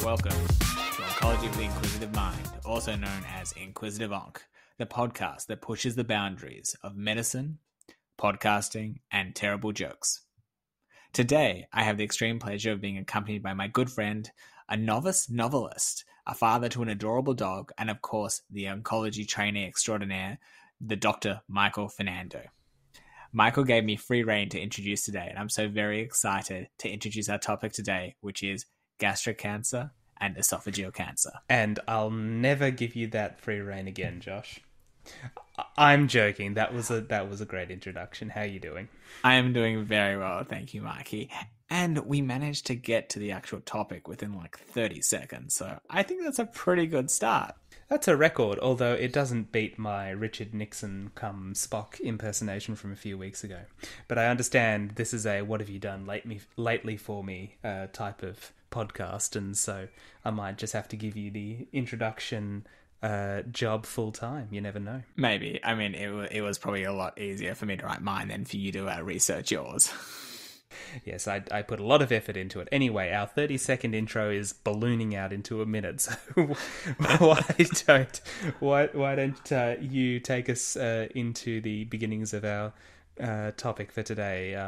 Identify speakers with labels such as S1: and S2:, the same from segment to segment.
S1: Welcome to Oncology of the Inquisitive Mind, also known as Inquisitive Onc, the podcast that pushes the boundaries of medicine, podcasting, and terrible jokes. Today, I have the extreme pleasure of being accompanied by my good friend, a novice novelist, a father to an adorable dog, and of course, the oncology trainee extraordinaire, the Dr. Michael Fernando. Michael gave me free rein to introduce today, and I'm so very excited to introduce our topic today, which is gastric cancer and esophageal cancer.
S2: And I'll never give you that free rein again, Josh. I'm joking. That was a great introduction. How are you doing?
S1: I am doing very well, thank you, Mikey. And we managed to get to the actual topic within like 30 seconds, so I think that's a pretty good start.
S2: That's a record, although it doesn't beat my Richard Nixon cum Spock impersonation from a few weeks ago. But I understand this is a what have you done lately for me type of podcast, and so I might just have to give you the introduction job full time. You never know.
S1: Maybe. I mean, it was probably a lot easier for me to write mine than for you to research yours.
S2: Yes, I put a lot of effort into it. Anyway, our 30-second intro is ballooning out into a minute, so why don't you take us into the beginnings of our topic for today,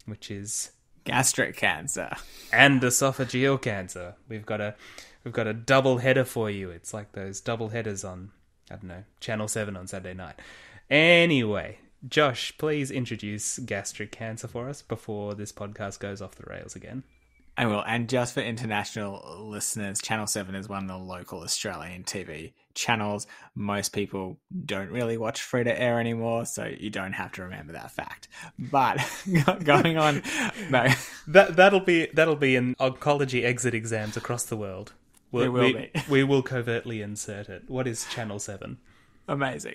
S2: which is
S1: gastric cancer
S2: and esophageal cancer. We've got a double header for you. It's like those double headers on, I don't know, Channel 7 on Saturday night. Anyway, Josh, please introduce gastric cancer for us before this podcast goes off the rails again.
S1: I will. And just for international listeners, Channel 7 is one of the local Australian TV channels. Most people don't really watch free to air anymore, so you don't have to remember that fact. But going on, no.
S2: That'll be in oncology exit exams across the world.
S1: It will be.
S2: We will covertly insert it. What is Channel 7?
S1: Amazing.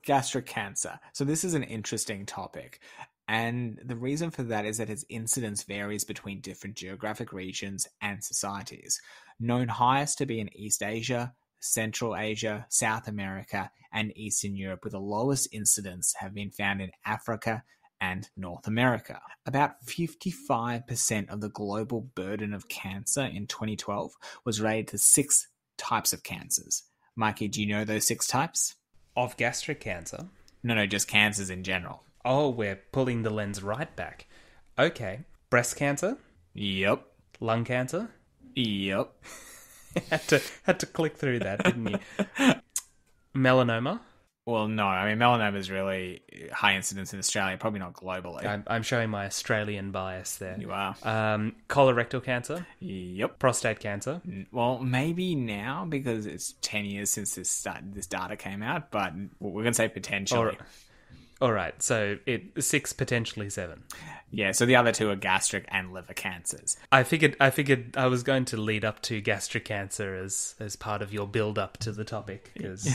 S1: Gastric cancer. So this is an interesting topic. And the reason for that is that its incidence varies between different geographic regions and societies. Known highest to be in East Asia, Central Asia, South America, and Eastern Europe, with the lowest incidence have been found in Africa and North America. About 55% of the global burden of cancer in 2012 was related to 6 types of cancers. Mikey, do you know those 6 types?
S2: Of gastric cancer?
S1: No, just cancers in general.
S2: Oh, we're pulling the lens right back. Okay. Breast cancer?
S1: Yep.
S2: Lung cancer?
S1: Yep.
S2: had to click through that, didn't you? Melanoma?
S1: Well, no. I mean, melanoma is really high incidence in Australia, probably not globally.
S2: I'm showing my Australian bias there.
S1: You are.
S2: Colorectal cancer?
S1: Yep.
S2: Prostate cancer?
S1: Well, maybe now because it's 10 years since this data came out, but we're going to say potentially.
S2: All right, so 6, potentially 7.
S1: Yeah, so the other 2 are gastric and liver cancers.
S2: I figured I was going to lead up to gastric cancer as part of your build up to the topic, because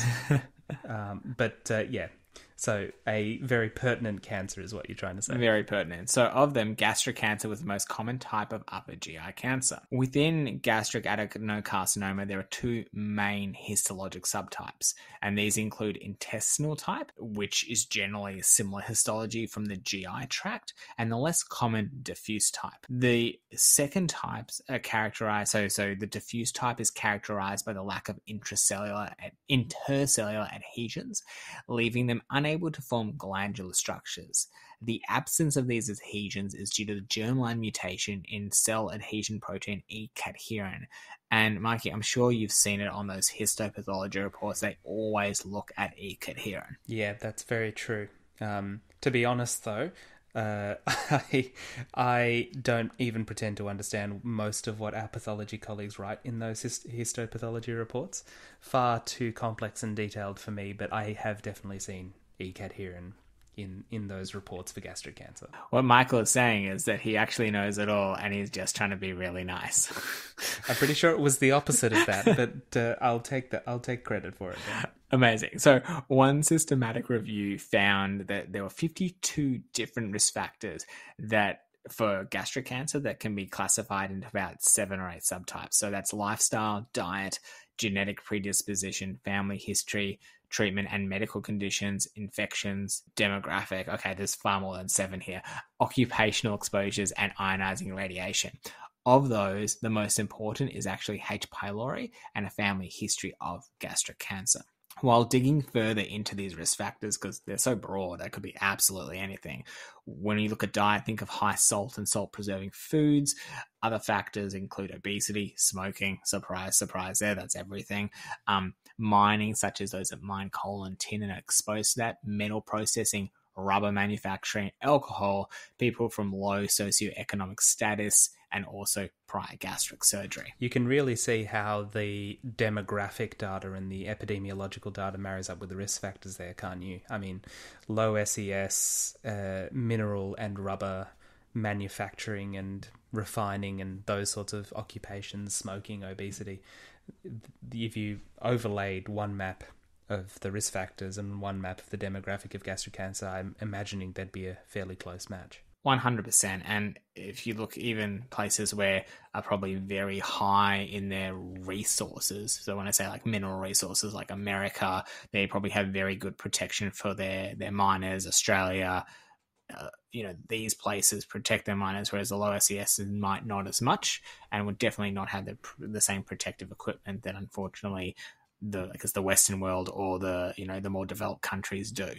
S2: yeah. So a very pertinent cancer is what you're trying to say.
S1: Very pertinent. So of them, gastric cancer was the most common type of upper GI cancer. Within gastric adenocarcinoma, there are 2 main histologic subtypes, and these include intestinal type, which is generally a similar histology from the GI tract, and the less common diffuse type. The second types are characterized, so the diffuse type is characterized by the lack of intercellular adhesions, leaving them unable to form glandular structures. The absence of these adhesions is due to the germline mutation in cell adhesion protein E-cadherin. And Mikey, I'm sure you've seen it on those histopathology reports. They always look at E-cadherin.
S2: Yeah, that's very true. To be honest, though, I don't even pretend to understand most of what our pathology colleagues write in those histopathology reports. Far too complex and detailed for me, but I have definitely seen E-cadherin in those reports for gastric cancer.
S1: What Michael is saying is that he actually knows it all and he's just trying to be really nice.
S2: I'm pretty sure it was the opposite of that, but I'll take credit for it then.
S1: Amazing. So one systematic review found that there were 52 different risk factors that for gastric cancer that can be classified into about 7 or 8 subtypes. So that's lifestyle, diet, genetic predisposition, family history, treatment and medical conditions, infections, demographic. Okay, there's far more than 7 here. Occupational exposures and ionizing radiation. Of those, the most important is actually H. pylori and a family history of gastric cancer. While digging further into these risk factors, because they're so broad, that could be absolutely anything. When you look at diet, think of high salt and salt-preserving foods. Other factors include obesity, smoking, surprise, surprise there, that's everything. Mining, such as those that mine coal and tin and are exposed to that. Metal processing, rubber manufacturing, alcohol, people from low socioeconomic status, and also prior gastric surgery.
S2: You can really see how the demographic data and the epidemiological data marries up with the risk factors there, can't you? I mean, low SES, mineral and rubber manufacturing and refining and those sorts of occupations, smoking, obesity. If you overlaid one map of the risk factors and one map of the demographic of gastric cancer, I'm imagining there'd be a fairly close match.
S1: 100%. And if you look even places where are probably very high in their resources, so when I say like mineral resources like America, they probably have very good protection for their miners. Australia, these places protect their miners, whereas the low SES might not as much and would definitely not have the same protective equipment that unfortunately the Western world or the more developed countries do.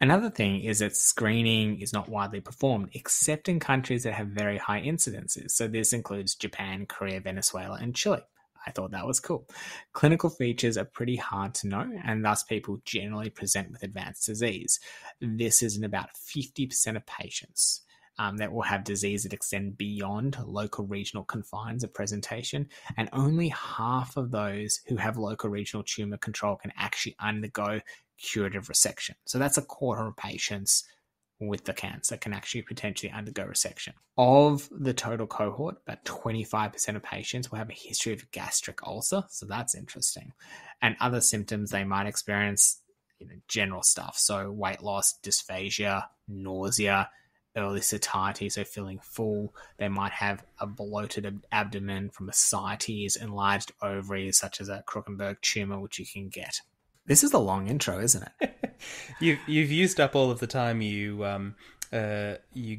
S1: Another thing is that screening is not widely performed, except in countries that have very high incidences. So this includes Japan, Korea, Venezuela, and Chile. I thought that was cool. Clinical features are pretty hard to know, and thus people generally present with advanced disease. This is in about 50% of patients that will have disease that extend beyond local regional confines of presentation, and only half of those who have local regional tumor control can actually undergo curative resection. So that's a quarter of patients with the cancer can actually potentially undergo resection. Of the total cohort, about 25% of patients will have a history of gastric ulcer, so that's interesting. And other symptoms they might experience, general stuff, so weight loss, dysphagia, nausea, early satiety, so feeling full. They might have a bloated abdomen from ascites, enlarged ovaries, such as a Krockenberg tumor, which you can get. This is a long intro, isn't it?
S2: You've used up all of the time you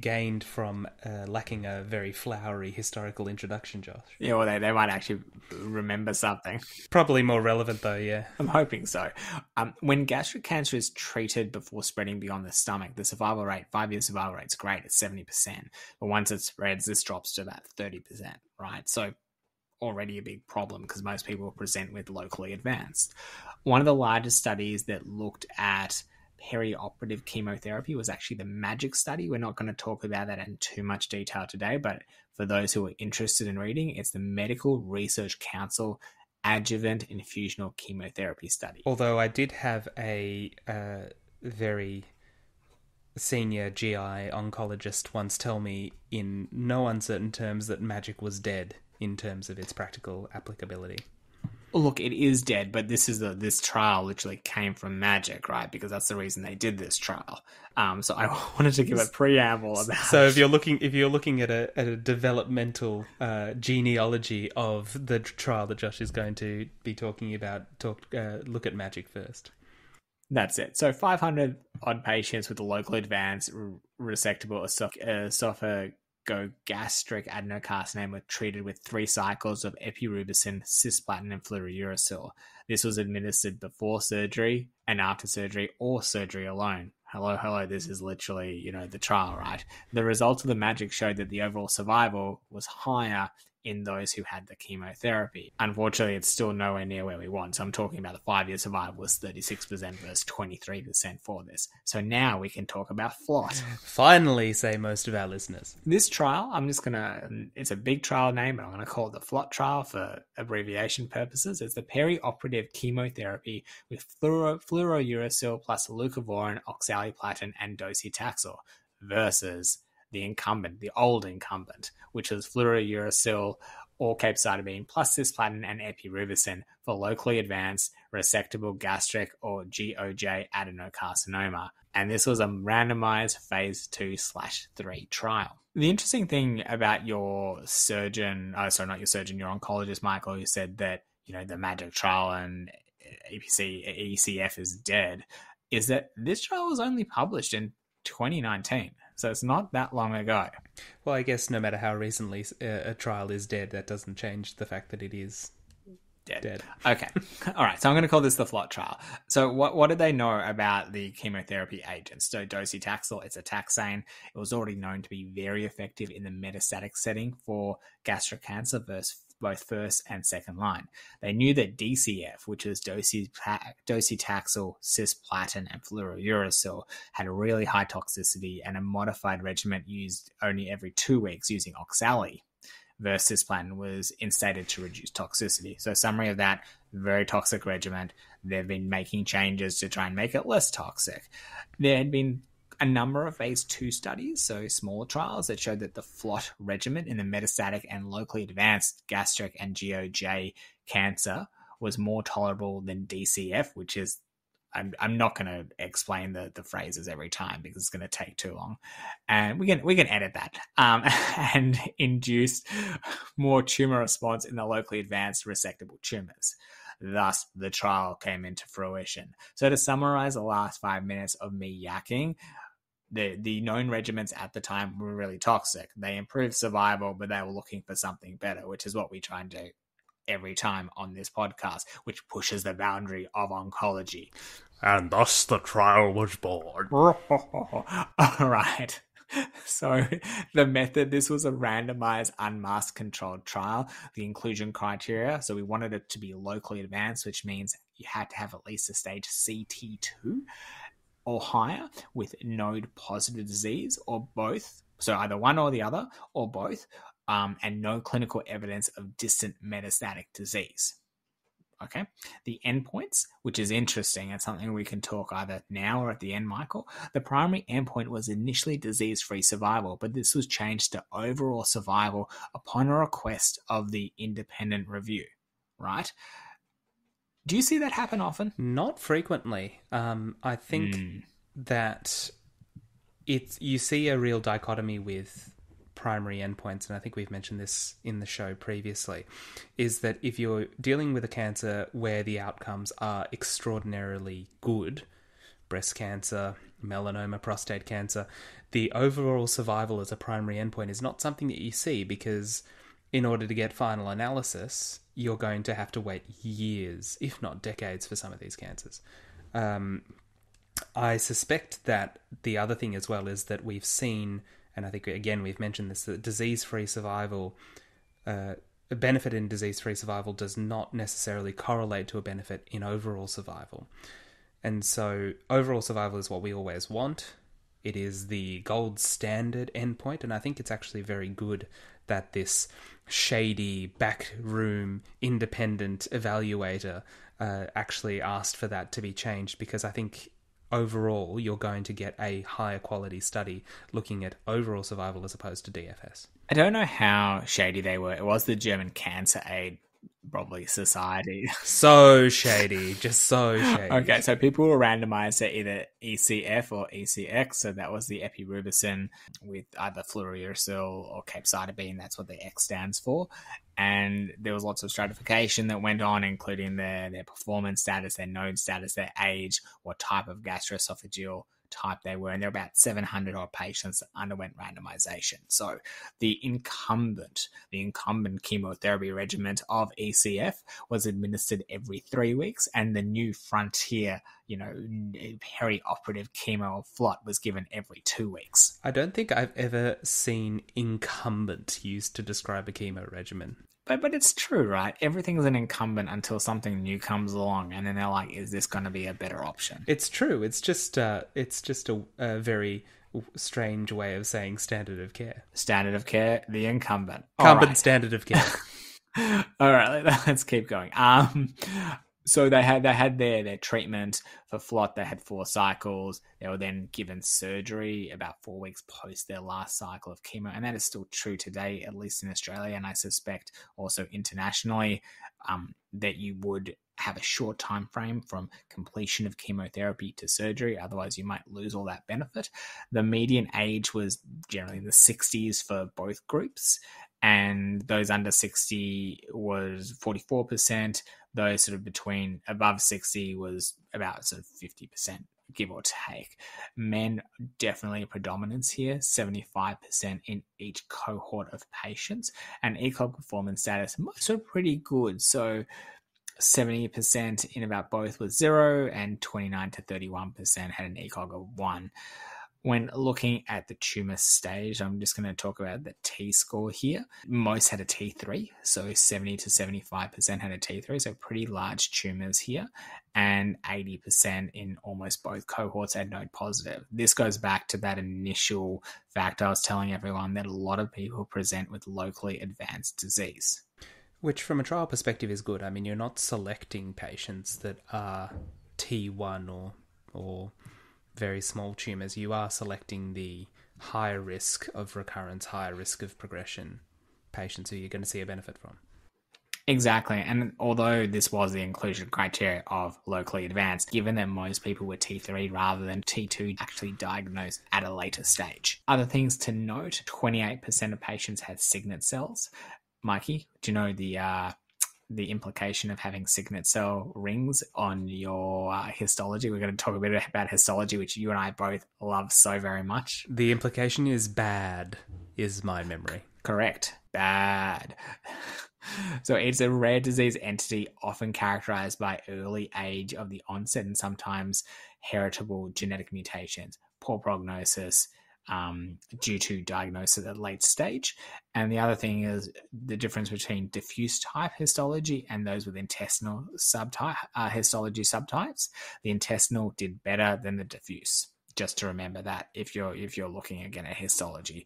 S2: gained from lacking a very flowery historical introduction, Josh.
S1: Yeah, well, they might actually remember something.
S2: Probably more relevant, though, yeah.
S1: I'm hoping so. When gastric cancer is treated before spreading beyond the stomach, the survival rate, 5-year survival rate is great, it's 70%. But once it spreads, this drops to about 30%, right? So already a big problem because most people present with locally advanced. One of the largest studies that looked at perioperative chemotherapy was actually the MAGIC study. We're not going to talk about that in too much detail today, but for those who are interested in reading, it's the Medical Research Council Adjuvant Infusional Chemotherapy Study.
S2: Although I did have a very senior GI oncologist once tell me in no uncertain terms that MAGIC was dead in terms of its practical applicability.
S1: Look, it is dead, but this trial literally came from MAGIC, right? Because that's the reason they did this trial. So I wanted to give a preamble about.
S2: So if you're looking at a developmental genealogy of the trial that Josh is going to be talking about, look at MAGIC first.
S1: That's it. So 500 odd patients with a locally advanced resectable esophagogastric adenocarcinoma were treated with 3 cycles of epirubicin, cisplatin, and fluorouracil. This was administered before surgery and after surgery, or surgery alone. Hello, this is literally, the trial, right? The results of the MAGIC showed that the overall survival was higher in those who had the chemotherapy. Unfortunately, it's still nowhere near where we want. So I'm talking about the 5-year survival was 36% versus 23% for this. So now we can talk about FLOT.
S2: Finally, say most of our listeners.
S1: This trial, it's a big trial name, but I'm going to call it the FLOT trial for abbreviation purposes. It's the perioperative chemotherapy with fluorouracil plus leucovorin, oxaliplatin, and docetaxel versus the incumbent, the old incumbent, which is fluorouracil or capecitabine plus cisplatin and epirubicin for locally advanced resectable gastric or GOJ adenocarcinoma. And this was a randomized phase 2/3 trial. The interesting thing about your oncologist, Michael, who said that, the MAGIC trial and ECF is dead, is that this trial was only published in 2019. So it's not that long ago.
S2: Well, I guess no matter how recently a trial is dead, that doesn't change the fact that it is dead.
S1: Okay. All right. So I'm going to call this the FLOT trial. So what did they know about the chemotherapy agents? So docetaxel, it's a taxane. It was already known to be very effective in the metastatic setting for gastric cancer versus both first and second line. They knew that DCF, which is docetaxel, cisplatin, and fluorouracil, had a really high toxicity, and a modified regimen used only every 2 weeks using oxali versus cisplatin was instated to reduce toxicity. So summary of that, very toxic regimen. They've been making changes to try and make it less toxic. There had been a number of phase 2 studies, so smaller trials, that showed that the FLOT regimen in the metastatic and locally advanced gastric and GOJ cancer was more tolerable than DCF, which is, I'm not going to explain the phrases every time because it's going to take too long, and we can edit that. And induced more tumor response in the locally advanced resectable tumors. Thus, the trial came into fruition. So to summarize the last 5 minutes of me yakking, the known regimens at the time were really toxic. They improved survival, but they were looking for something better, which is what we try and do every time on this podcast, which pushes the boundary of oncology.
S2: And thus the trial was born.
S1: All right. So the method, this was a randomized, unmasked, controlled trial. The inclusion criteria, so we wanted it to be locally advanced, which means you had to have at least a stage CT2 or higher with node-positive disease, or both. So either one or the other, or both, and no clinical evidence of distant metastatic disease. Okay. The endpoints, which is interesting and something we can talk either now or at the end, Michael. The primary endpoint was initially disease-free survival, but this was changed to overall survival upon a request of the independent review, right? Do you see that happen often?
S2: Not frequently. I think that you see a real dichotomy with primary endpoints, and I think we've mentioned this in the show previously, is that if you're dealing with a cancer where the outcomes are extraordinarily good, breast cancer, melanoma, prostate cancer, the overall survival as a primary endpoint is not something that you see, because in order to get final analysis, you're going to have to wait years, if not decades, for some of these cancers. I suspect that the other thing as well is that we've seen, and I think, again, we've mentioned this, that disease-free survival, a benefit in disease-free survival does not necessarily correlate to a benefit in overall survival. And so overall survival is what we always want. It is the gold standard endpoint, and I think it's actually very good that this shady, backroom, independent evaluator actually asked for that to be changed, because I think overall you're going to get a higher quality study looking at overall survival as opposed to DFS.
S1: I don't know how shady they were. It was the German Cancer Aid, probably, society.
S2: So shady, just so shady.
S1: Okay, so people were randomized to either ECF or ECX, so that was the epirubicin with either fluorouracil or capecitabine, that's what the X stands for. And there was lots of stratification that went on, including their performance status, their node status, their age, what type of gastroesophageal type they were, and there were about 700 odd patients that underwent randomization. So the incumbent chemotherapy regimen of ECF was administered every 3 weeks, and the new frontier, perioperative chemo FLOT was given every 2 weeks.
S2: I don't think I've ever seen incumbent used to describe a chemo regimen.
S1: But it's true, right? Everything's an incumbent until something new comes along, and then they're like, "Is this going to be a better option?"
S2: It's true. It's just a very strange way of saying standard of care.
S1: Standard of care, the incumbent.
S2: Incumbent standard of care.
S1: All right, let's keep going. So they had their treatment for FLOT. They had 4 cycles. They were then given surgery about 4 weeks post their last cycle of chemo, and that is still true today, at least in Australia, and I suspect also internationally, that you would have a short time frame from completion of chemotherapy to surgery. Otherwise, you might lose all that benefit. The median age was generally in the 60s for both groups, and those under 60 was 44%. Those sort of above 60 was about sort of 50%, give or take. Men, definitely a predominance here, 75% in each cohort of patients. And ECOG performance status, most were pretty good. So 70% in about both was 0, and 29 to 31% had an ECOG of 1. When looking at the tumor stage, I'm just going to talk about the T-score here. Most had a T3, so 70 to 75% had a T3, so pretty large tumors here, and 80% in almost both cohorts had node positive. This goes back to that initial fact I was telling everyone, that a lot of people present with locally advanced disease.
S2: Which, from a trial perspective, is good. I mean, you're not selecting patients that are T1 or very small tumours. You are selecting the higher risk of recurrence, higher risk of progression patients who you're going to see a benefit from.
S1: Exactly. And although this was the inclusion criteria of locally advanced, given that most people were T3 rather than T2 actually diagnosed at a later stage. Other things to note, 28% of patients had signet cells. Mikey, do you know the implication of having signet cell rings on your histology? We're going to talk a bit about histology, which you and I both love so very much.
S2: The implication is bad, is my memory.
S1: Correct. Bad. So it's a rare disease entity often characterized by early age of the onset and sometimes heritable genetic mutations, poor prognosis, due to diagnosis at a late stage. And the other thing is the difference between diffuse type histology and those with intestinal subtype histology subtypes. The intestinal did better than the diffuse. Just to remember that if you're looking again at histology.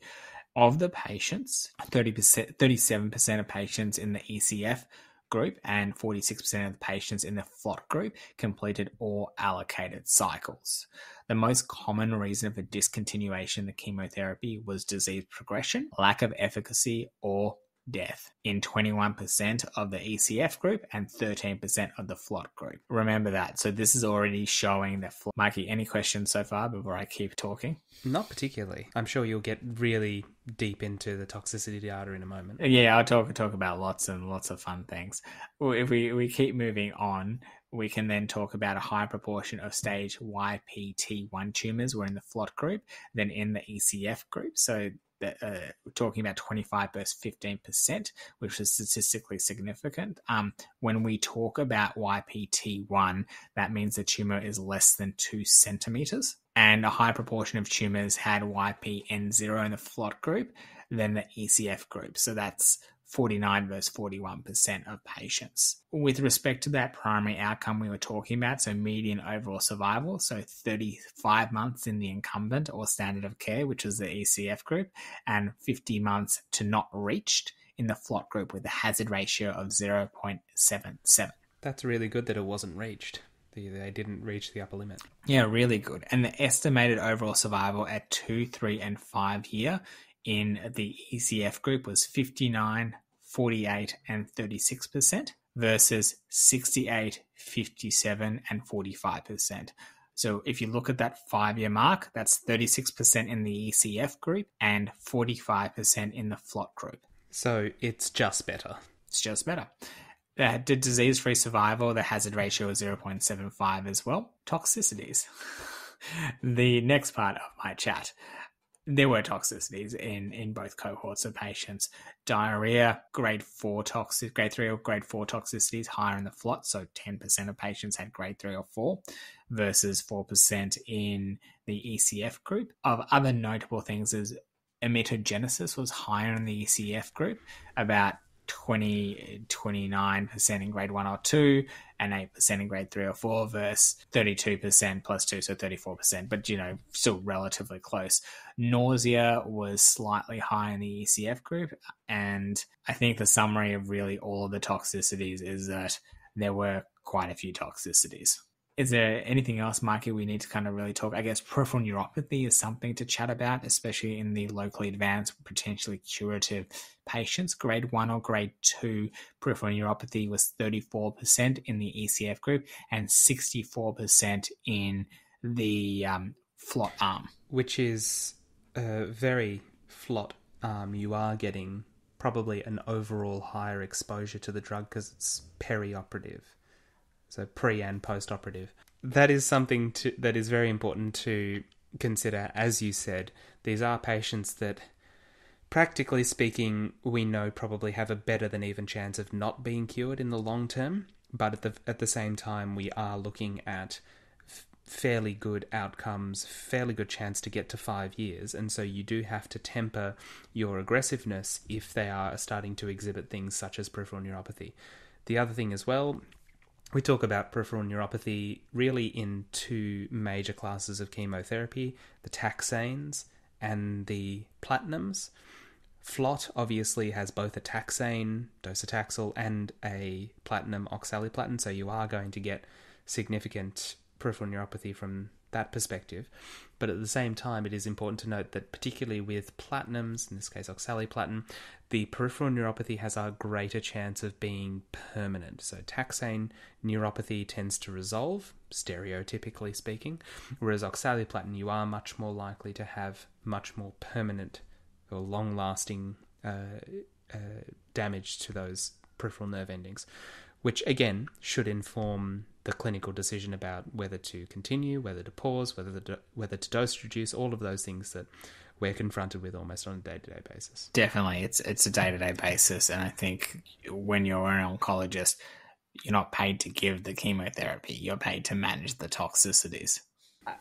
S1: Of the patients, 37% of patients in the ECF group and 46% of the patients in the FLOT group completed all allocated cycles. The most common reason for discontinuation of the chemotherapy was disease progression, lack of efficacy, or death in 21% of the ECF group and 13% of the FLOT group. Remember that. So this is already showing that. Mikey, any questions so far before I keep talking?
S2: Not particularly. I'm sure you'll get really deep into the toxicity data in a moment.
S1: Yeah, I'll talk about lots and lots of fun things. Well, if we keep moving on, we can then talk about a high proportion of stage YPT1 tumors were in the FLOT group than in the ECF group. So we're talking about 25 versus 15%, which is statistically significant. When we talk about YPT1, that means the tumor is less than 2 centimeters. And a high proportion of tumors had YPN0 in the FLOT group than the ECF group. So that's 49 versus 41% of patients. With respect to that primary outcome we were talking about, so median overall survival, so 35 months in the incumbent or standard of care, which is the ECF group, and 50 months to not reached in the FLOT group with a hazard ratio of 0.77.
S2: That's really good that it wasn't reached. They didn't reach the upper limit.
S1: Yeah, really good. And the estimated overall survival at 2, 3, and 5 year in the ECF group was 59, 48, and 36% versus 68, 57, and 45%. So if you look at that 5-year mark, that's 36% in the ECF group and 45% in the FLOT group.
S2: So it's just better.
S1: It's just better. The disease-free survival, the hazard ratio is 0.75 as well. Toxicities. The next part of my chat. There were toxicities in both cohorts of patients. Diarrhea, grade 3 or grade 4 toxicities higher in the FLOT, so 10% of patients had grade 3 or 4 versus 4% in the ECF group. Of other notable things is emetogenesis was higher in the ECF group, about 29% in grade 1 or 2 and 8% in grade 3 or 4 versus 32% plus 2, so 34%, but still relatively close. Nausea was slightly high in the ECF group, and I think the summary of really all of the toxicities is that there were quite a few toxicities. Is there anything else, Mikey, we need to kind of really talk? I guess peripheral neuropathy is something to chat about, especially in the locally advanced, potentially curative patients. Grade 1 or grade 2 peripheral neuropathy was 34% in the ECF group and 64% in the FLOT arm.
S2: Which is a very FLOT arm. You are getting probably an overall higher exposure to the drug because it's perioperative. So pre and post-operative. that is something that is very important to consider. As you said, these are patients that, practically speaking, we know probably have a better than even chance of not being cured in the long term. But at the same time, we are looking at fairly good outcomes, fairly good chance to get to 5 years, and so you do have to temper your aggressiveness if they are starting to exhibit things such as peripheral neuropathy. The other thing as well, we talk about peripheral neuropathy really in two major classes of chemotherapy, the taxanes and the platinums. FLOT obviously has both a taxane, docetaxel, and a platinum oxaliplatin, so you are going to get significant peripheral neuropathy from that perspective. But at the same time, it is important to note that particularly with platinums, in this case oxaliplatin, the peripheral neuropathy has a greater chance of being permanent. So taxane neuropathy tends to resolve, stereotypically speaking, whereas oxaliplatin, you are much more likely to have much more permanent or long-lasting damage to those peripheral nerve endings, which again should inform the clinical decision about whether to continue, whether to pause, whether to dose reduce, all of those things that we're confronted with almost on a day-to-day basis.
S1: Definitely, it's a day-to-day basis, and I think when you're an oncologist, you're not paid to give the chemotherapy, you're paid to manage the toxicities.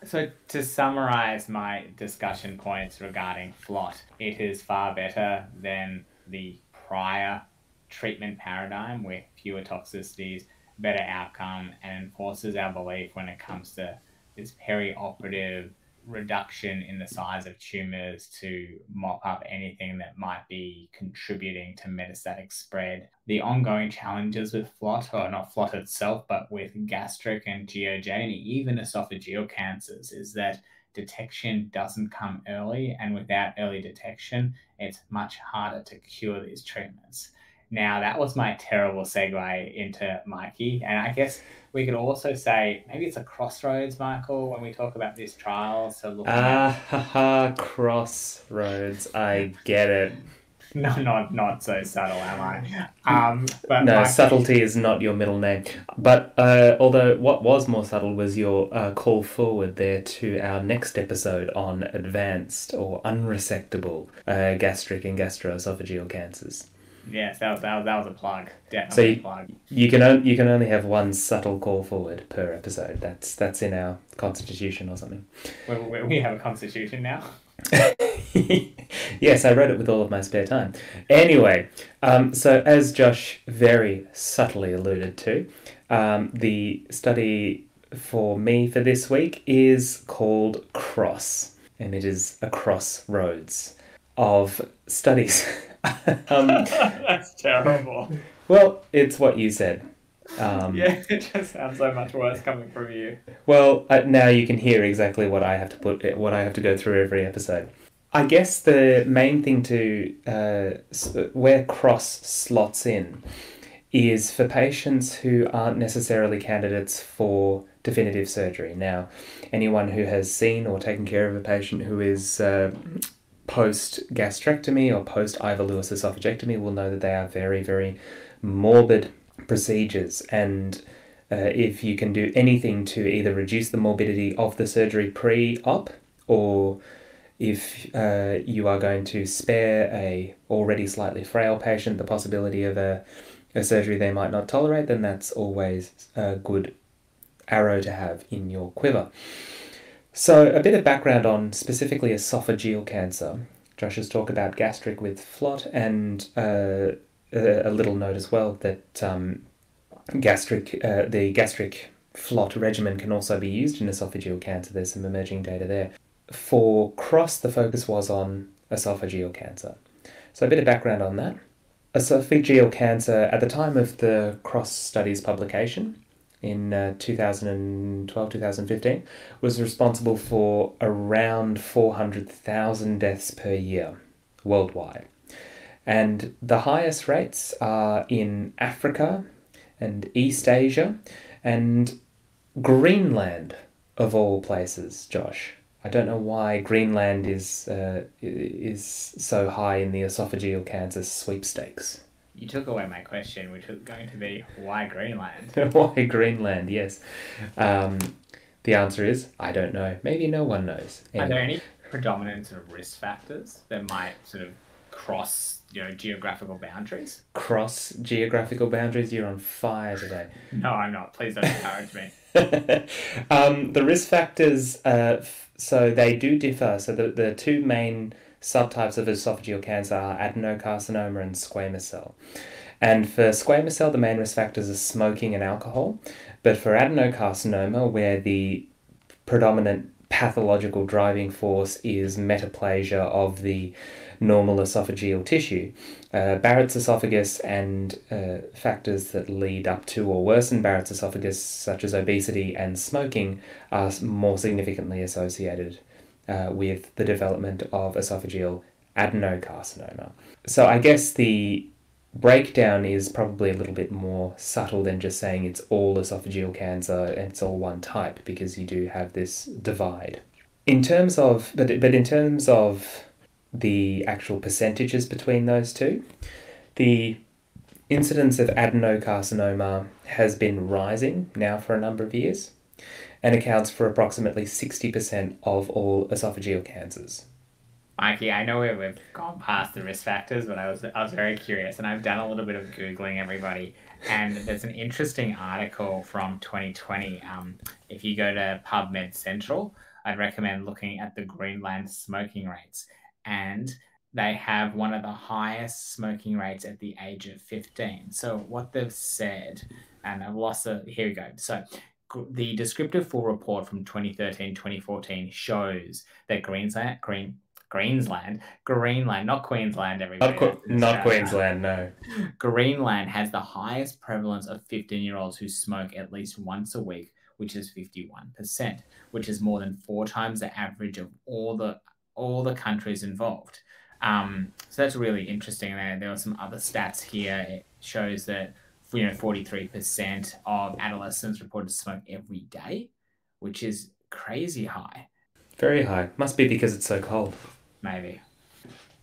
S1: So to summarize my discussion points regarding FLOT, it is far better than the prior treatment paradigm with fewer toxicities, better outcome, and enforces our belief when it comes to this perioperative reduction in the size of tumors to mop up anything that might be contributing to metastatic spread. The ongoing challenges with FLOT, or not FLOT itself, but with gastric and GOJ and even esophageal cancers, is that detection doesn't come early, and without early detection, it's much harder to cure these treatments. Now, that was my terrible segue into Mikey, and I guess we could also say maybe it's a crossroads, Michael, when we talk about these trials. So looking at
S2: crossroads. I get it.
S1: No, not so subtle, am I? But
S2: no,
S1: Mikey,
S2: subtlety is not your middle name. But although what was more subtle was your call forward there to our next episode on advanced or unresectable gastric and gastroesophageal cancers.
S1: Yes, that was a plug. Definitely
S2: So
S1: a plug.
S2: you can only have one subtle call forward per episode. That's in our constitution or something.
S1: We have a constitution now.
S2: Yes, I wrote it with all of my spare time. Anyway, so as Josh very subtly alluded to, the study for me for this week is called CROSS, and it is a crossroads of studies.
S1: That's terrible.
S2: Well, it's what you said.
S1: Yeah, it just sounds so much worse coming from you.
S2: Well, now you can hear exactly what I have to go through every episode. I guess the main thing where CROSS slots in is for patients who aren't necessarily candidates for definitive surgery. Now, anyone who has seen or taken care of a patient who is post-gastrectomy or post-Ivor-Lewis esophagectomy will know that they are very, very morbid procedures, and if you can do anything to either reduce the morbidity of the surgery pre-op, or if you are going to spare a already slightly frail patient the possibility of a surgery they might not tolerate, then that's always a good arrow to have in your quiver. So a bit of background on specifically esophageal cancer. Josh has talked about gastric with FLOT, and a little note as well that the gastric FLOT regimen can also be used in esophageal cancer. There's some emerging data there. For CROSS, the focus was on esophageal cancer. So a bit of background on that. Esophageal cancer, at the time of the CROSS study's publication in 2012-2015, was responsible for around 400,000 deaths per year worldwide. And the highest rates are in Africa and East Asia and Greenland, of all places, Josh. I don't know why Greenland is so high in the esophageal cancer sweepstakes.
S1: You took away my question, which was going to be why Greenland?
S2: Why Greenland? Yes. The answer is I don't know. Maybe no one knows.
S1: Are there
S2: Anyway,
S1: any predominant sort of risk factors that might sort of cross, geographical boundaries?
S2: cross geographical boundaries. You're on fire today.
S1: No, I'm not. Please don't encourage me.
S2: The risk factors, so they do differ. So the two main subtypes of esophageal cancer are adenocarcinoma and squamous cell. And for squamous cell, the main risk factors are smoking and alcohol. But for adenocarcinoma, where the predominant pathological driving force is metaplasia of the normal esophageal tissue, Barrett's esophagus and factors that lead up to or worsen Barrett's esophagus, such as obesity and smoking, are more significantly associated with the development of esophageal adenocarcinoma. So I guess the breakdown is probably a little bit more subtle than just saying it's all esophageal cancer and it's all one type, because you do have this divide. In terms of the actual percentages between those two, the incidence of adenocarcinoma has been rising now for a number of years and accounts for approximately 60% of all esophageal cancers.
S1: Mikey, I know we've gone past the risk factors, but I was very curious, and I've done a little bit of Googling, everybody, and there's an interesting article from 2020. If you go to PubMed Central, I'd recommend looking at the Greenland smoking rates, and they have one of the highest smoking rates at the age of 15. So what they've said, and I've lost it, here we go. So the descriptive full report from 2013-2014 shows that Greenland, not Queensland, everybody.
S2: Not Queensland, no.
S1: Greenland has the highest prevalence of 15-year-olds who smoke at least once a week, which is 51%, which is more than 4 times the average of all the countries involved. So that's really interesting. There are some other stats here. It shows that 43% of adolescents reported to smoke every day, which is crazy high.
S2: Very high. Must be because it's so cold.
S1: Maybe.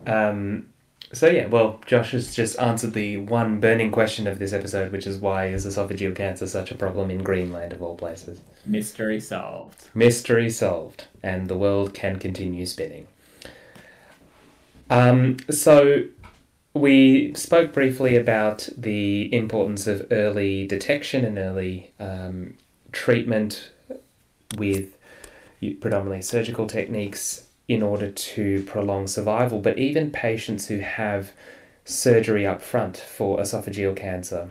S2: So yeah, well, Josh has just answered the one burning question of this episode, which is why is esophageal cancer such a problem in Greenland of all places?
S1: Mystery solved.
S2: Mystery solved, and the world can continue spinning. So we spoke briefly about the importance of early detection and early treatment with predominantly surgical techniques in order to prolong survival, but even patients who have surgery up front for esophageal cancer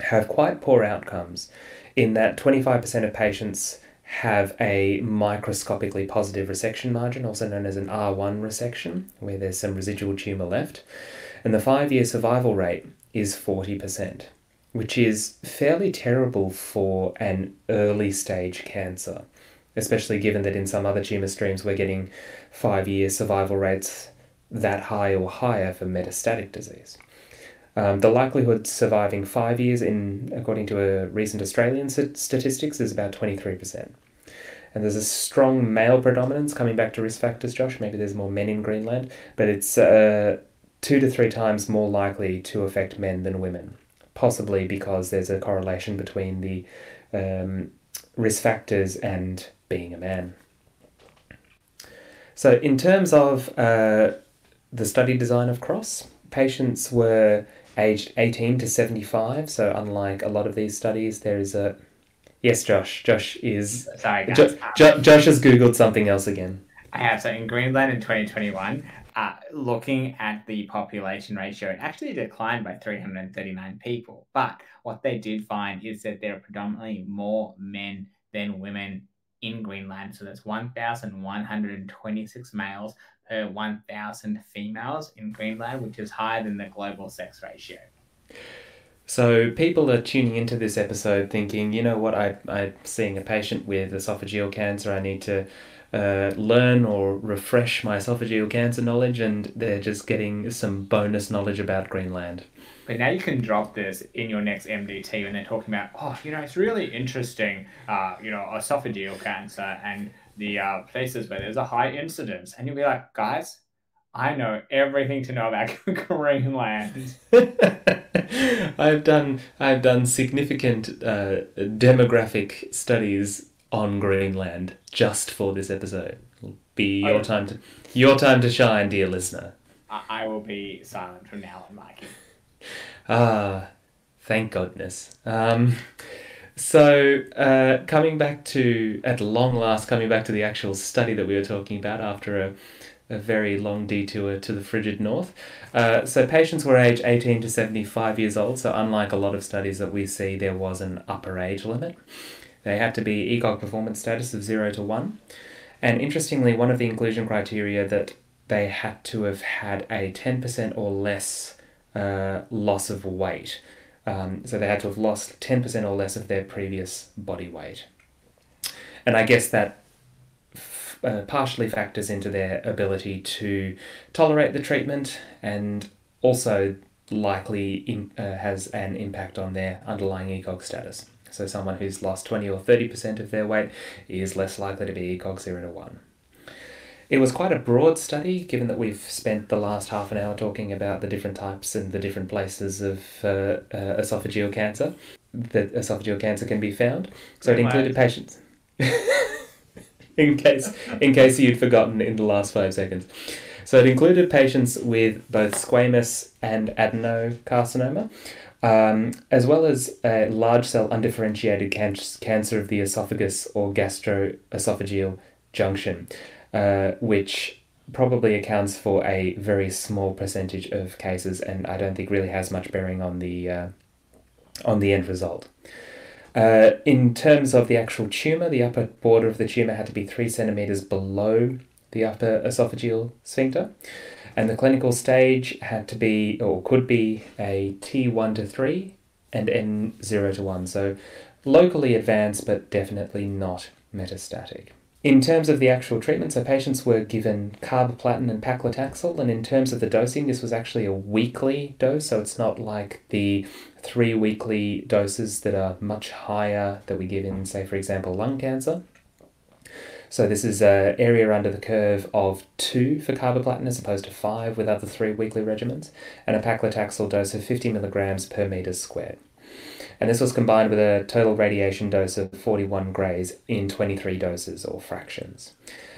S2: have quite poor outcomes, in that 25% of patients have a microscopically positive resection margin, also known as an R1 resection, where there's some residual tumour left, and the 5-year survival rate is 40%, which is fairly terrible for an early stage cancer, especially given that in some other tumour streams we're getting 5-year survival rates that high or higher for metastatic disease. The likelihood surviving 5 years, according to a recent Australian statistics, is about 23%. And there's a strong male predominance, coming back to risk factors, Josh. Maybe there's more men in Greenland, but it's 2 to 3 times more likely to affect men than women, possibly because there's a correlation between the risk factors and being a man. So in terms of the study design of CROSS, patients were aged 18 to 75. So unlike a lot of these studies, there is a... Yes, Josh. Josh is...
S1: Sorry, guys.
S2: Josh has Googled something else again.
S1: I have. So in Greenland in 2021, looking at the population ratio, it actually declined by 339 people. But what they did find is that there are predominantly more men than women in Greenland. So that's 1,126 males per 1,000 females in Greenland, which is higher than the global sex ratio.
S2: So people are tuning into this episode thinking, you know what, I'm seeing a patient with esophageal cancer, I need to learn or refresh my esophageal cancer knowledge, and they're just getting some bonus knowledge about Greenland.
S1: But now you can drop this in your next MDT when they're talking about, it's really interesting, esophageal cancer and the places where there's a high incidence. And you'll be like, guys, I know everything to know about Greenland.
S2: I've done significant demographic studies on Greenland just for this episode. It'll be your time to shine, dear listener.
S1: I will be silent from now on, Mikey.
S2: Ah, thank goodness. So coming back to, at long last, coming back to the actual study that we were talking about after a very long detour to the frigid north. So patients were aged 18 to 75 years old, so unlike a lot of studies that we see, there was an upper age limit. They had to be ECOG performance status of 0 to 1. And interestingly, one of the inclusion criteria that they had to have had a 10% or less loss of weight. So they had to have lost 10% or less of their previous body weight. And I guess that partially factors into their ability to tolerate the treatment, and also likely has an impact on their underlying ECOG status. So someone who's lost 20 or 30% of their weight is less likely to be ECOG 0 to 1. It was quite a broad study, given that we've spent the last half an hour talking about the different types and the different places of esophageal cancer that esophageal cancer can be found. So it included patients. in case you'd forgotten in the last 5 seconds. So it included patients with both squamous and adenocarcinoma, as well as a large cell undifferentiated cancer of the esophagus or gastroesophageal junction, which probably accounts for a very small percentage of cases, and I don't think really has much bearing on the end result. In terms of the actual tumour, the upper border of the tumour had to be 3 centimetres below the upper esophageal sphincter, and the clinical stage had to be, or could be, a T1 to 3 and N0 to 1, so locally advanced but definitely not metastatic. In terms of the actual treatment, so patients were given carboplatin and paclitaxel, and in terms of the dosing, this was actually a weekly dose, so it's not like the 3 weekly doses that are much higher that we give in, say, for example, lung cancer. So this is an area under the curve of 2 for carboplatin as opposed to 5 with other 3 weekly regimens, and a paclitaxel dose of 50 milligrams per metre squared. And this was combined with a total radiation dose of 41 grays in 23 doses or fractions.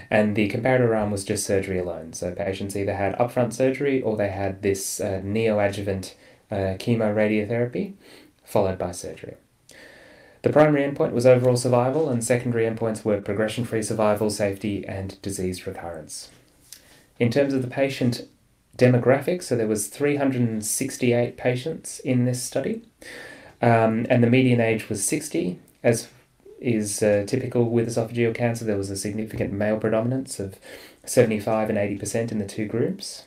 S2: And the comparator arm was just surgery alone. So patients either had upfront surgery or they had this neoadjuvant chemoradiotherapy followed by surgery. The primary endpoint was overall survival, and secondary endpoints were progression-free survival, safety, and disease recurrence. In terms of the patient demographics, so there was 368 patients in this study. And the median age was 60, as is typical with esophageal cancer. There was a significant male predominance of 75 and 80% in the 2 groups.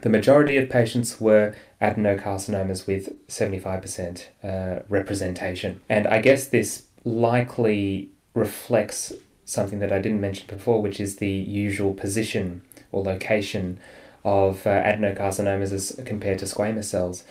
S2: The majority of patients were adenocarcinomas with 75% representation. And I guess this likely reflects something that I didn't mention before, which is the usual position or location of adenocarcinomas as compared to squamous cells.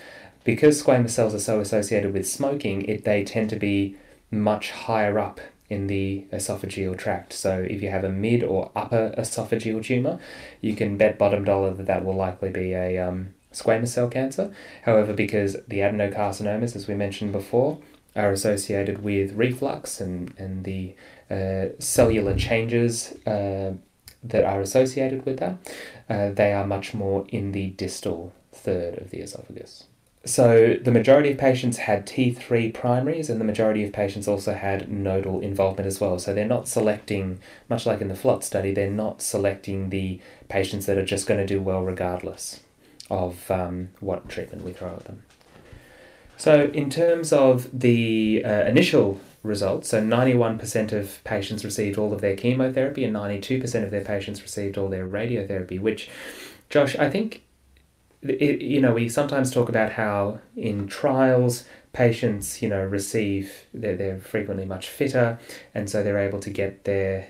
S2: Because squamous cells are so associated with smoking, they tend to be much higher up in the esophageal tract. So if you have a mid or upper esophageal tumour, you can bet bottom dollar that will likely be a squamous cell cancer. However, because the adenocarcinomas, as we mentioned before, are associated with reflux and the cellular changes that are associated with that, they are much more in the distal third of the esophagus. So the majority of patients had T3 primaries, and the majority of patients also had nodal involvement as well. So they're not selecting, much like in the FLOT study, they're not selecting the patients that are just going to do well regardless of what treatment we throw at them. So in terms of the initial results, so 91% of patients received all of their chemotherapy and 92% of their patients received all their radiotherapy, which, Josh, I think, we sometimes talk about how in trials patients, they're frequently much fitter, and so they're able to get their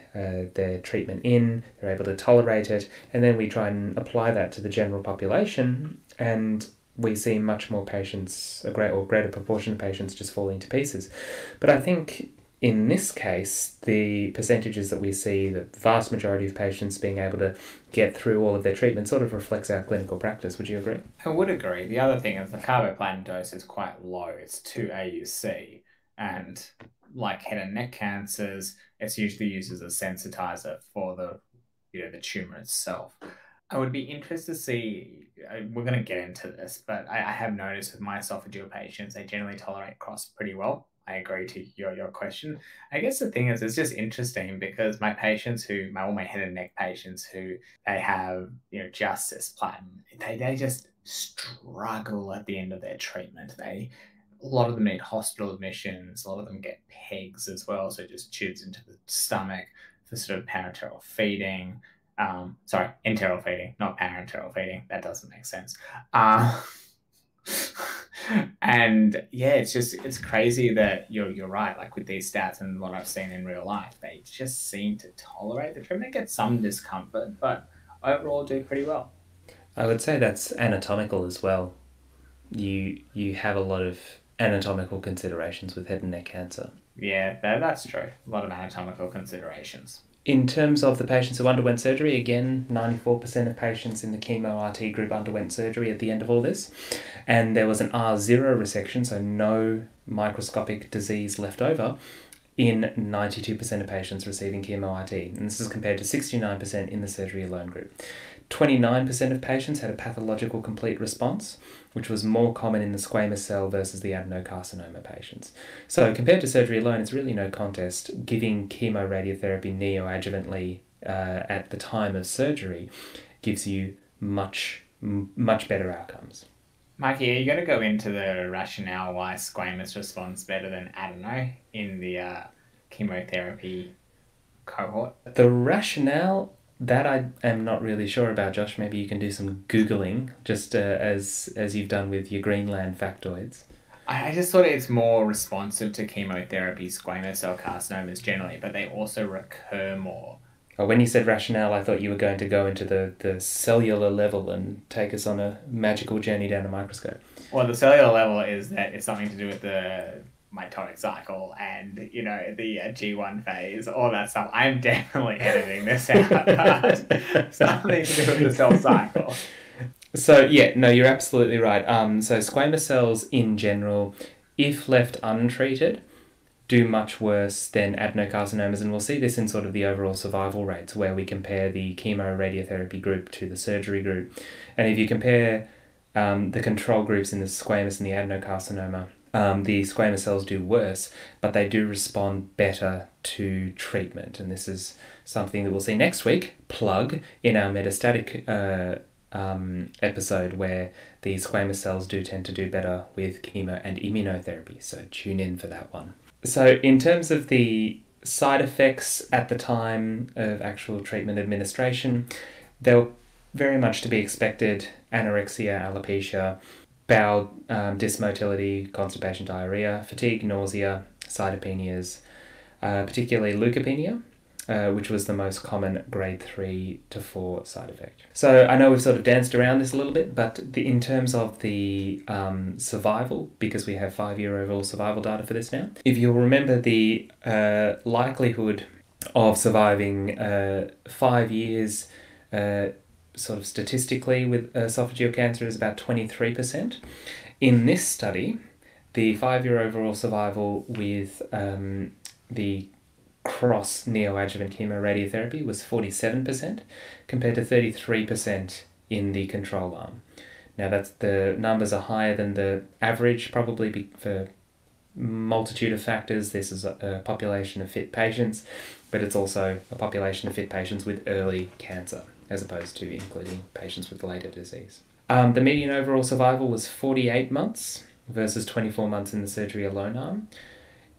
S2: treatment in, they're able to tolerate it, and then we try and apply that to the general population, and we see much more patients, a greater proportion of patients just falling to pieces. But I think In this case, the percentages that we see, the vast majority of patients being able to get through all of their treatment sort of reflects our clinical practice. Would you agree?
S1: I would agree. The other thing is the carboplatin dose is quite low. It's 2 AUC. And like head and neck cancers, it's usually used as a sensitizer for the tumor itself. I would be interested to see, we're going to get into this, but I have noticed with my esophageal patients, they generally tolerate cross pretty well. I agree to your question. I guess the thing is, it's just interesting because all my head and neck patients who they have, just cisplatin, they just struggle at the end of their treatment. A lot of them need hospital admissions. A lot of them get pegs as well, so just tubes into the stomach for sort of parenteral feeding. Sorry, enteral feeding, not parenteral feeding. That doesn't make sense. Uh, and yeah, it's crazy that you're right. Like with these stats and what I've seen in real life, they just seem to tolerate the treatment, get some discomfort, but overall do pretty well.
S2: I would say that's anatomical as well. You have a lot of anatomical considerations with head and neck cancer.
S1: Yeah, that's true. A lot of anatomical considerations.
S2: In terms of the patients who underwent surgery, again, 94% of patients in the chemo RT group underwent surgery at the end of all this. And there was an R0 resection, so no microscopic disease left over, in 92% of patients receiving chemo RT. And this is compared to 69% in the surgery alone group. 29% of patients had a pathological complete response, which was more common in the squamous cell versus the adenocarcinoma patients. So compared to surgery alone, it's really no contest. Giving chemoradiotherapy neoadjuvantly at the time of surgery gives you much better outcomes.
S1: Mikey, are you going to go into the rationale why squamous responds better than adeno in the chemotherapy cohort?
S2: The rationale, that I am not really sure about, Josh. Maybe you can do some Googling, just as you've done with your Greenland factoids.
S1: I just thought it's more responsive to chemotherapy, squamous cell carcinomas generally, but they also recur more.
S2: When you said rationale, I thought you were going to go into the cellular level and take us on a magical journey down a microscope.
S1: Well, the cellular level is that it's something to do with the mitotic cycle and, the G1 phase, all that stuff. I'm definitely editing this out, but something to do with the cell cycle.
S2: So, yeah, no, you're absolutely right. So squamous cells in general, if left untreated, do much worse than adenocarcinomas, and we'll see this in sort of the overall survival rates where we compare the chemoradiotherapy group to the surgery group. And if you compare the control groups in the squamous and the adenocarcinoma, the squamous cells do worse, but they do respond better to treatment. And this is something that we'll see next week, plug, in our metastatic episode, where the squamous cells do tend to do better with chemo and immunotherapy. So tune in for that one. So in terms of the side effects at the time of actual treatment administration, they were very much to be expected: anorexia, alopecia, bowel dysmotility, constipation, diarrhea, fatigue, nausea, cytopenias, particularly leukopenia, which was the most common grade 3 to 4 side effect. So I know we've sort of danced around this a little bit, but in terms of the survival, because we have 5-year overall survival data for this now, if you'll remember, the likelihood of surviving 5 years sort of statistically with esophageal cancer is about 23%. In this study, the 5-year overall survival with the cross neoadjuvant chemoradiotherapy was 47%, compared to 33% in the control arm. Now, the numbers are higher than the average, probably for multitude of factors. This is a population of fit patients, but it's also a population of fit patients with early cancer, as opposed to including patients with later disease. The median overall survival was 48 months versus 24 months in the surgery alone arm.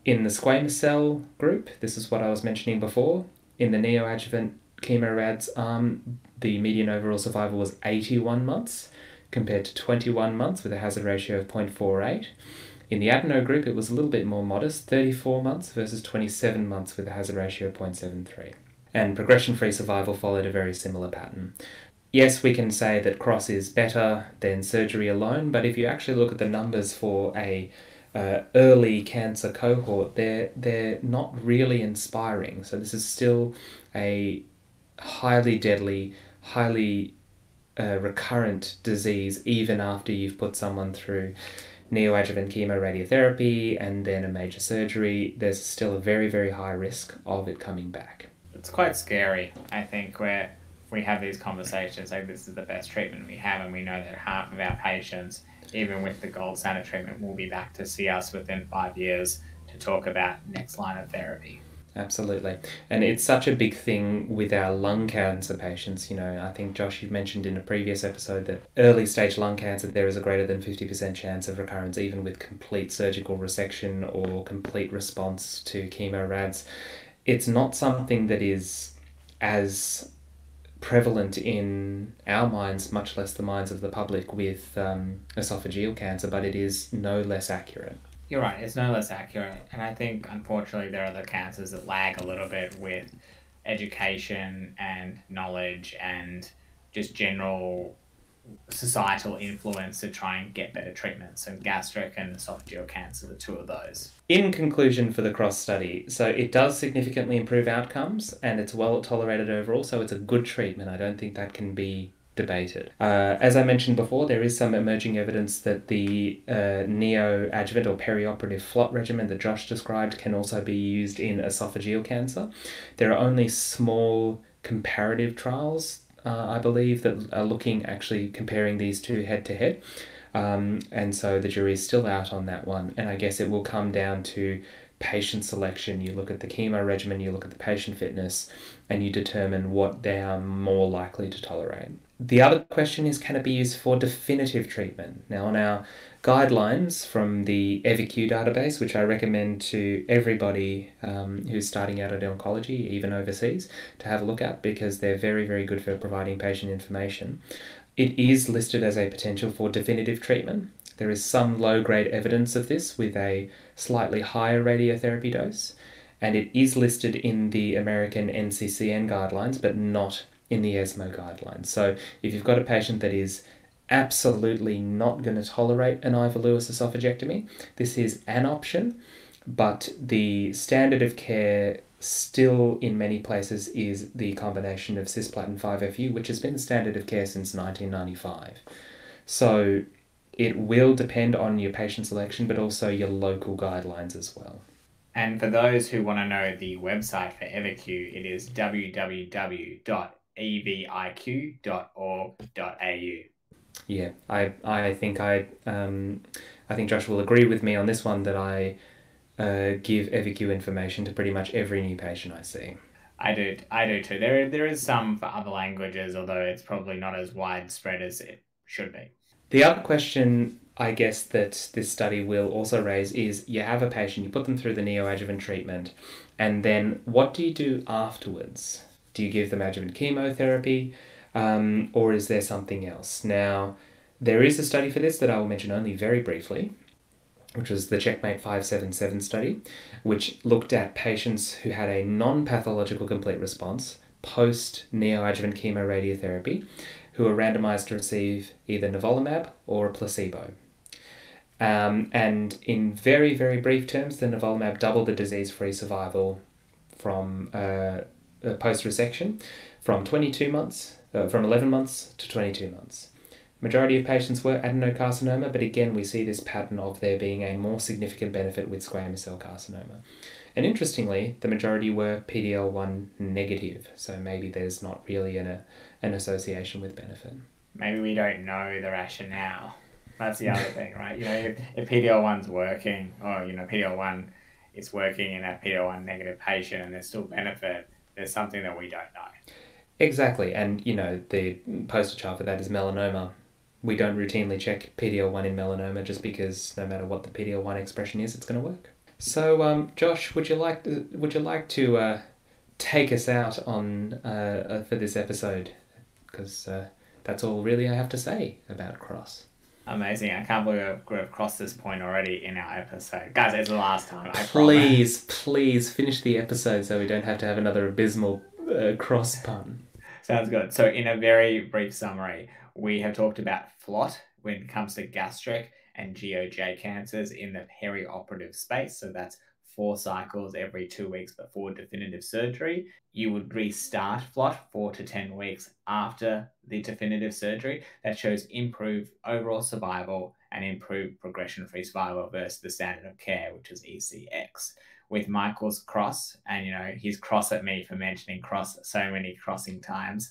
S2: In the squamous cell group, this is what I was mentioning before, in the neoadjuvant chemorads arm, the median overall survival was 81 months, compared to 21 months with a hazard ratio of 0.48. In the adeno group, it was a little bit more modest, 34 months versus 27 months with a hazard ratio of 0.73. And progression-free survival followed a very similar pattern. Yes, we can say that cross is better than surgery alone, but if you actually look at the numbers for a early cancer cohort, they're not really inspiring. So this is still a highly deadly, highly recurrent disease, even after you've put someone through neoadjuvant chemoradiotherapy and then a major surgery. There's still a very, very high risk of it coming back.
S1: It's quite scary, I think, where we have these conversations like this is the best treatment we have, and we know that half of our patients, even with the gold standard treatment, will be back to see us within 5 years to talk about next line of therapy.
S2: Absolutely. And it's such a big thing with our lung cancer patients. I think, Josh, you mentioned in a previous episode that early stage lung cancer, there is a greater than 50% chance of recurrence, even with complete surgical resection or complete response to chemo rads. It's not something that is as prevalent in our minds, much less the minds of the public, with esophageal cancer, but it is no less accurate.
S1: You're right, it's no less accurate. And I think, unfortunately, there are the cancers that lag a little bit with education and knowledge and just general societal influence to try and get better treatments. And gastric and esophageal cancer are two of those.
S2: In conclusion for the CROSS study, so it does significantly improve outcomes and it's well tolerated overall, so it's a good treatment. I don't think that can be debated. As I mentioned before, there is some emerging evidence that the neoadjuvant or perioperative FLOT regimen that Josh described can also be used in esophageal cancer. There are only small comparative trials, I believe, that are looking actually comparing these two head to head. And so the jury is still out on that one. And I guess it will come down to patient selection. You look at the chemo regimen, you look at the patient fitness, and you determine what they are more likely to tolerate. The other question is, can it be used for definitive treatment? Now, on our guidelines from the EviQ database, which I recommend to everybody who's starting out at oncology, even overseas, to have a look at, because they're very, very good for providing patient information. It is listed as a potential for definitive treatment. There is some low-grade evidence of this with a slightly higher radiotherapy dose, and it is listed in the American NCCN guidelines, but not in the ESMO guidelines. So if you've got a patient that is absolutely not going to tolerate an Ivor Lewis esophagectomy, this is an option, but the standard of care still in many places is the combination of cisplatin 5-FU, which has been the standard of care since 1995. So it will depend on your patient selection, but also your local guidelines as well.
S1: And for those who want to know the website for EviQ, it is www.eviq.org.au.
S2: Yeah, I think Josh will agree with me on this one, that I give EviQ information to pretty much every new patient I see.
S1: I do too. There is some for other languages, although it's probably not as widespread as it should be.
S2: The other question, I guess, that this study will also raise is, you have a patient, you put them through the neoadjuvant treatment, and then what do you do afterwards? Do you give them adjuvant chemotherapy, or is there something else? Now, there is a study for this that I will mention only very briefly, which was the Checkmate 577 study, which looked at patients who had a non-pathological complete response post-neoadjuvant chemoradiotherapy, who were randomized to receive either nivolumab or a placebo. And in very, very brief terms, the nivolumab doubled the disease-free survival from post-resection from 11 months to 22 months. Majority of patients were adenocarcinoma, but again, we see this pattern of there being a more significant benefit with squamous cell carcinoma. And interestingly, the majority were PD-L1 negative, so maybe there's not really an association with benefit.
S1: Maybe we don't know the rationale. That's the other thing, right? If PD-L1's working, or PD-L1 is working in a PD-L1 negative patient and there's still benefit, there's something that we don't know.
S2: Exactly, and the poster child for that is melanoma. We don't routinely check PD-L1 in melanoma just because no matter what the PD-L1 expression is, it's going to work. So, Josh, would you like to take us out on for this episode? Because that's all really I have to say about CROSS.
S1: Amazing. I can't believe we've crossed this point already in our episode. Guys, it's the last time.
S2: Please finish the episode so we don't have to have another abysmal cross pun.
S1: Sounds good. So in a very brief summary, we have talked about FLOT when it comes to gastric and GOJ cancers in the perioperative space. So that's 4 cycles every 2 weeks before definitive surgery. You would restart FLOT 4 to 10 weeks after the definitive surgery. That shows improved overall survival and improved progression-free survival versus the standard of care, which is ECX. With Michael's cross, and he's cross at me for mentioning cross so many crossing times,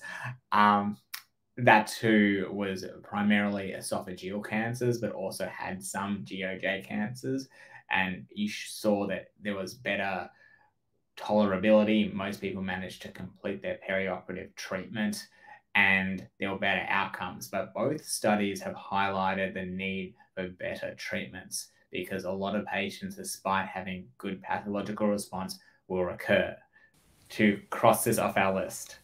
S1: that too was primarily esophageal cancers, but also had some GOJ cancers. And you saw that there was better tolerability. Most people managed to complete their perioperative treatment and there were better outcomes. But both studies have highlighted the need for better treatments because a lot of patients, despite having good pathological response, will recur. To cross this off our list.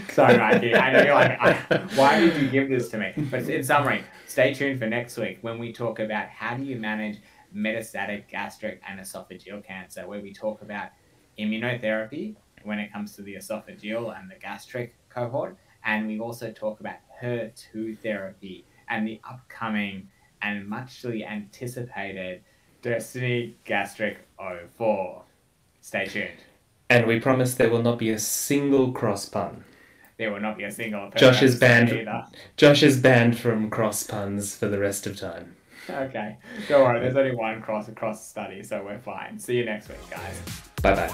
S1: Sorry, Mikey. I know you're like, why did you give this to me? But in summary, stay tuned for next week when we talk about how do you manage metastatic gastric and esophageal cancer, where we talk about immunotherapy when it comes to the esophageal and the gastric cohort. And we also talk about HER2 therapy and the upcoming and muchly anticipated Destiny Gastric 04. Stay tuned.
S2: And we promise there will not be a single cross pun.
S1: There will not be a single.
S2: Josh is banned from cross puns for the rest of time.
S1: Okay. Don't worry, there's only one cross across the study, so we're fine. See you next week, guys.
S2: Bye-bye.